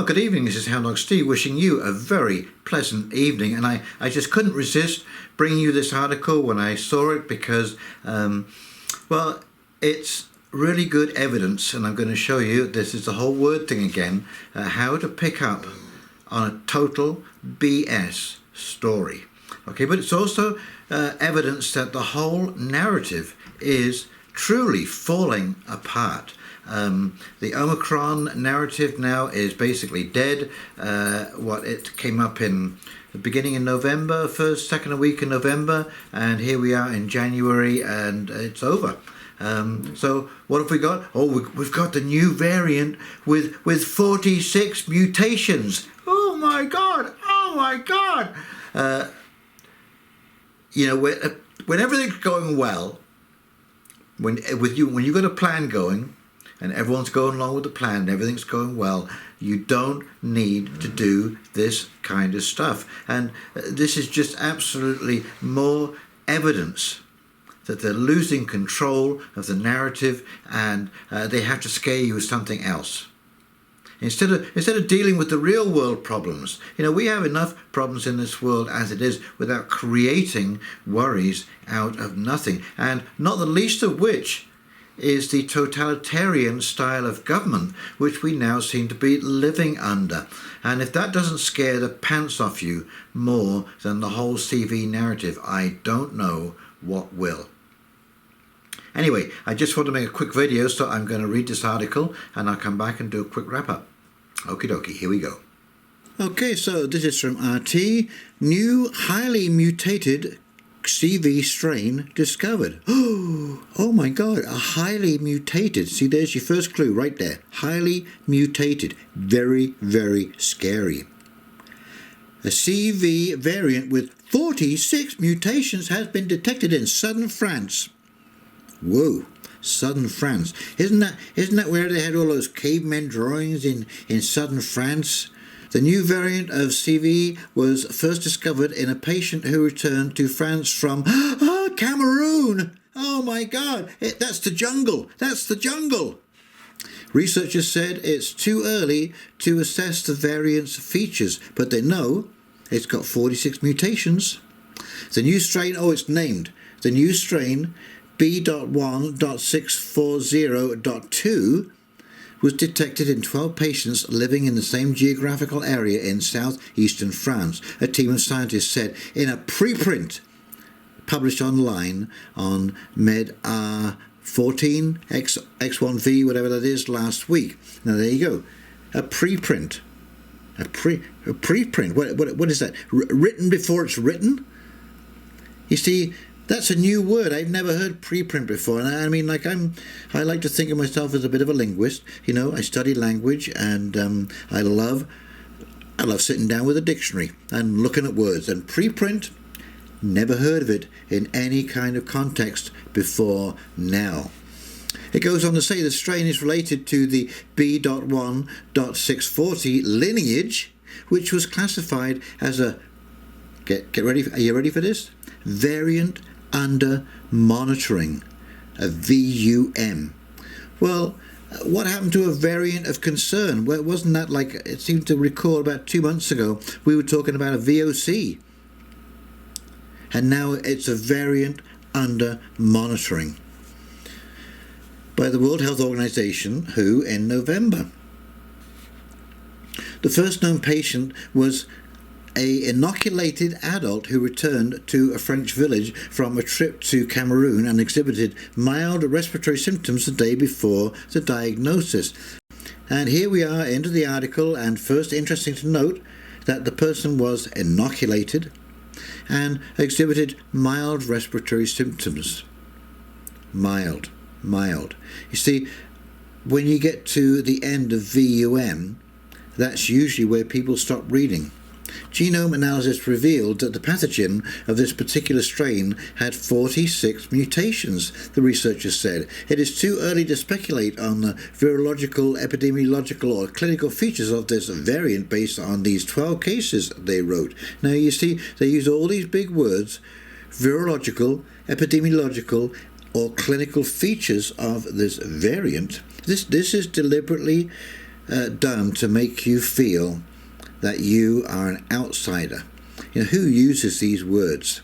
Well, good evening. This is Houndog Steve wishing you a very pleasant evening. And I just couldn't resist bringing you this article when I saw it because, well, it's really good evidence. And I'm going to show you, this is the whole word thing again, how to pick up on a total BS story. Okay, but it's also evidence that the whole narrative is truly falling apart. The Omicron narrative now is basically dead. It came up in the beginning of November, second week in November, and here we are in January, and it's over. So what have we got? Oh, we've got the new variant with 46 mutations. Oh my God! Oh my God! When everything's going well, when you've got a plan going, and everyone's going along with the plan and everything's going well, you don't need to do this kind of stuff. And this is just absolutely more evidence that they're losing control of the narrative, and they have to scare you with something else. Instead of dealing with the real world problems. We have enough problems in this world as it is without creating worries out of nothing. And not the least of which is the totalitarian style of government which we now seem to be living under. And if that doesn't scare the pants off you more than the whole CV narrative, I don't know what will. Anyway, I just want to make a quick video, so I'm going to read this article and I'll come back and do a quick wrap up. Okie dokie, here we go. Okay, so this is from RT. New highly mutated CV strain discovered. Oh my God, a highly mutated. See, there's your first clue right there. Highly mutated. Very, very scary. A CV variant with 46 mutations has been detected in southern France. Whoa, southern France. Isn't that where they had all those cavemen drawings in southern France? The new variant of CV was first discovered in a patient who returned to France from Cameroon. Oh my God, that's the jungle. That's the jungle. Researchers said it's too early to assess the variant's features, but they know it's got 46 mutations. The new strain, it's named. The new strain, B.1.640.2, was detected in 12 patients living in the same geographical area in southeastern France, a team of scientists said in a preprint published online on MED-R14 X1V, whatever that is, last week. Now there you go, a preprint. A preprint. What is that? Written before it's written? You see, that's a new word. I've never heard preprint before. And I mean, I like to think of myself as a bit of a linguist. I study language, and I love sitting down with a dictionary and looking at words. And preprint, never heard of it in any kind of context before now. It goes on to say the strain is related to the B.1.640 lineage, which was classified as a, get ready, are you ready for this? Variant under monitoring, a VUM. Well, what happened to a variant of concern? Well, wasn't that like, it seemed to recall about 2 months ago, we were talking about a VOC. And now it's a variant under monitoring by the World Health Organization, WHO, in November. The first known patient was an inoculated adult who returned to a French village from a trip to Cameroon and exhibited mild respiratory symptoms the day before the diagnosis. And here we are into the article, and first interesting to note that the person was inoculated and exhibited mild respiratory symptoms. Mild. You see, when you get to the end of VUM, that's usually where people stop reading. Genome analysis revealed that the pathogen of this particular strain had 46 mutations, the researchers said. It is too early to speculate on the virological, epidemiological or clinical features of this variant based on these 12 cases, they wrote. Now you see, they use all these big words, virological, epidemiological or clinical features of this variant. This is deliberately done to make you feel that you are an outsider. Who uses these words?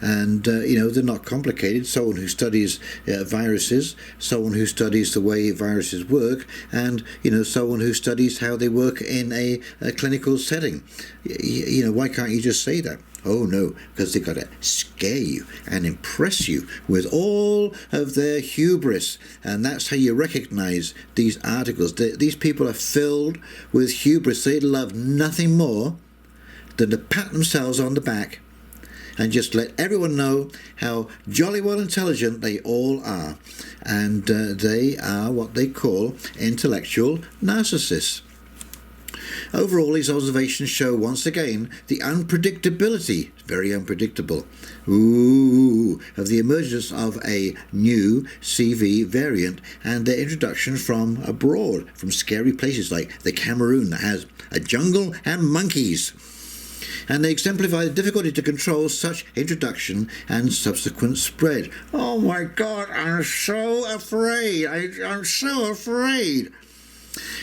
And they're not complicated. Someone who studies viruses, someone who studies the way viruses work, and someone who studies how they work in a clinical setting. Why can't you just say that? Oh no, because they've got to scare you and impress you with all of their hubris, and that's how you recognize these articles. These people are filled with hubris. They love nothing more than to pat themselves on the back and just let everyone know how jolly well intelligent they all are. And they are what they call intellectual narcissists. Overall, these observations show once again the unpredictability, very unpredictable, of the emergence of a new CV variant and their introduction from abroad, from scary places like the Cameroon that has a jungle and monkeys. And they exemplify the difficulty to control such introduction and subsequent spread. Oh my God, I'm so afraid. I'm so afraid.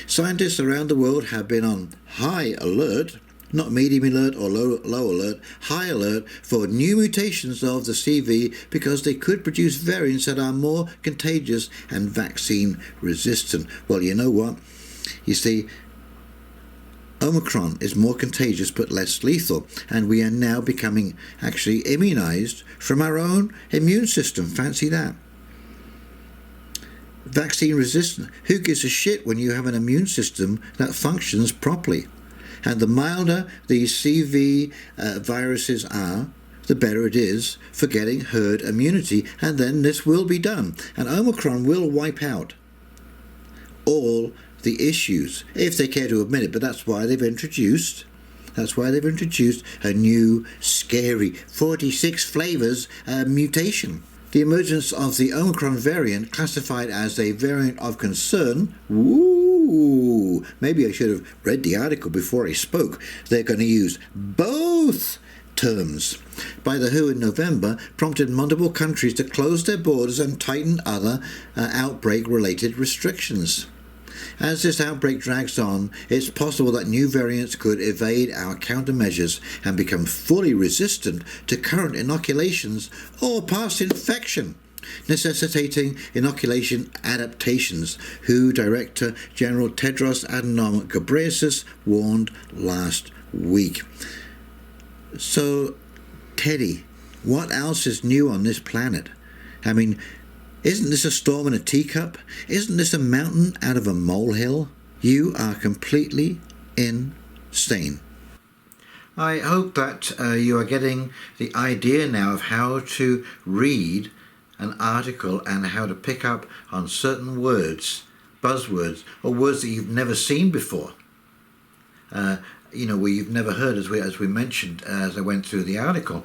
Scientists around the world have been on high alert, not medium alert or low alert, high alert for new mutations of the CV because they could produce variants that are more contagious and vaccine resistant. Well, you know what? You see, Omicron is more contagious but less lethal, and we are now becoming actually immunized from our own immune system. Fancy that. Vaccine resistant. Who gives a shit when you have an immune system that functions properly? And the milder these CV viruses are, the better it is for getting herd immunity, and then this will be done. And Omicron will wipe out all the issues, if they care to admit it, but that's why they've introduced a new, scary 46 flavors mutation. The emergence of the Omicron variant, classified as a variant of concern. Maybe I should have read the article before I spoke. They're going to use both terms by the WHO in November, prompted multiple countries to close their borders and tighten other outbreak-related restrictions. As this outbreak drags on, it's possible that new variants could evade our countermeasures and become fully resistant to current inoculations or past infection, necessitating inoculation adaptations, WHO Director General Tedros Adhanom Ghebreyesus warned last week. So, Teddy, what else is new on this planet? I mean, isn't this a storm in a teacup? Isn't this a mountain out of a molehill? You are completely insane. I hope that you are getting the idea now of how to read an article and how to pick up on certain words, buzzwords, or words that you've never seen before. Where you've never heard, as we mentioned as I went through the article.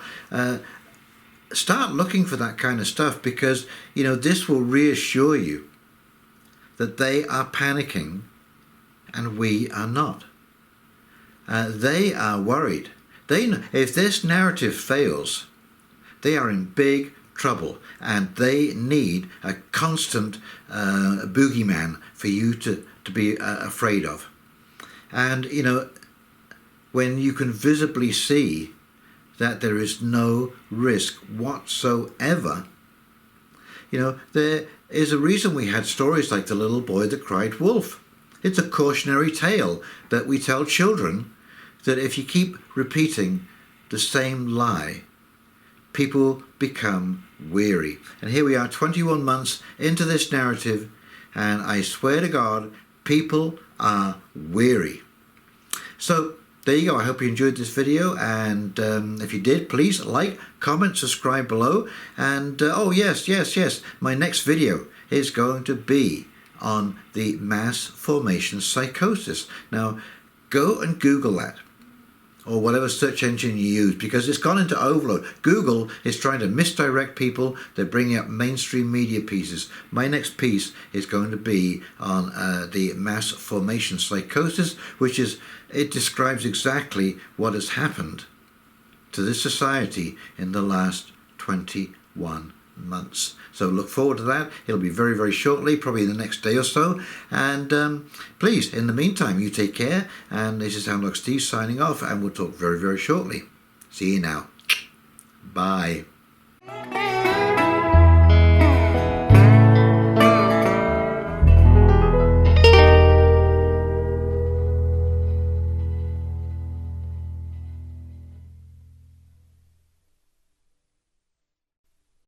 Start looking for that kind of stuff, because this will reassure you that they are panicking and we are not. They are worried. They know if this narrative fails, they are in big trouble, and they need a constant boogeyman for you to be afraid of. And when you can visibly see that there is no risk whatsoever. There is a reason we had stories like the little boy that cried wolf. It's a cautionary tale that we tell children, that if you keep repeating the same lie, people become weary. And here we are 21 months into this narrative, and I swear to God, people are weary. So, there you go. I hope you enjoyed this video, and if you did, please like, comment, subscribe below. And oh yes, my next video is going to be on the mass formation psychosis. Now, go and Google that, or whatever search engine you use, because it's gone into overload. Google is trying to misdirect people. They're bringing up mainstream media pieces. My next piece is going to be on the mass formation psychosis, which is, it describes exactly what has happened to this society in the last 21 months. So look forward to that. It'll be very, very shortly, probably the next day or so. And please, in the meantime, you take care. And this is Houndog Steve signing off, and we'll talk very, very shortly. See you now. Bye.